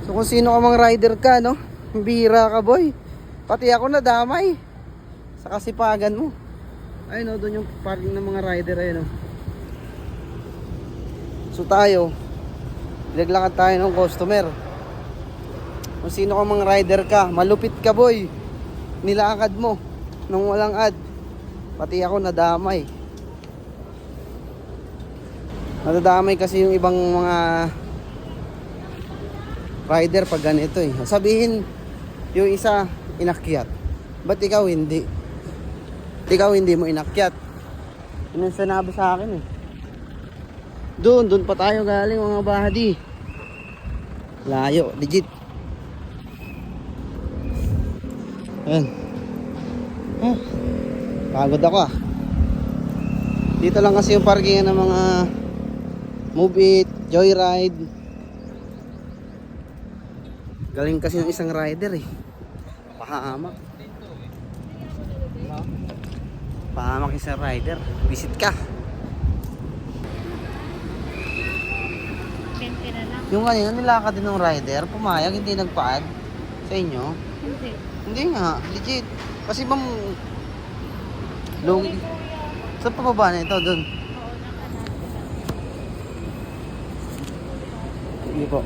So kung sino ka mang rider ka, no? Bihira ka, boy. Pati ako nadamay sa kasipagan mo. Ayun, no, doon yung parking ng mga rider, ayun, no. So tayo, naglakad tayo ng customer. Kung sino ka mang rider ka, malupit ka, boy. Nilakad mo nung walang ad. Pati ako nadamay. Nadadamay kasi yung ibang mga rider pag ganito eh. Sabihin yung isa inakyat, ba't ikaw hindi? Ikaw hindi mo inakyat. Yun ang sinabi sa akin eh. Doon pa tayo galing mga bahadi. Layo, legit. Ayan. Pagod ako ah. Dito lang kasi yung parkingan ng mga Move It, Joyride. Galing kasi ng isang rider eh. Pahamak. Pahamak isang rider. Visit ka. 20 na lang. Yung kanina nilakad din ng rider, pumayag, hindi nagpa-add sa inyo. Hindi. Hindi nga, legit. Kasi bang long. Saan pa baba na ito? Doon. Oo, nakahanap. Sige po.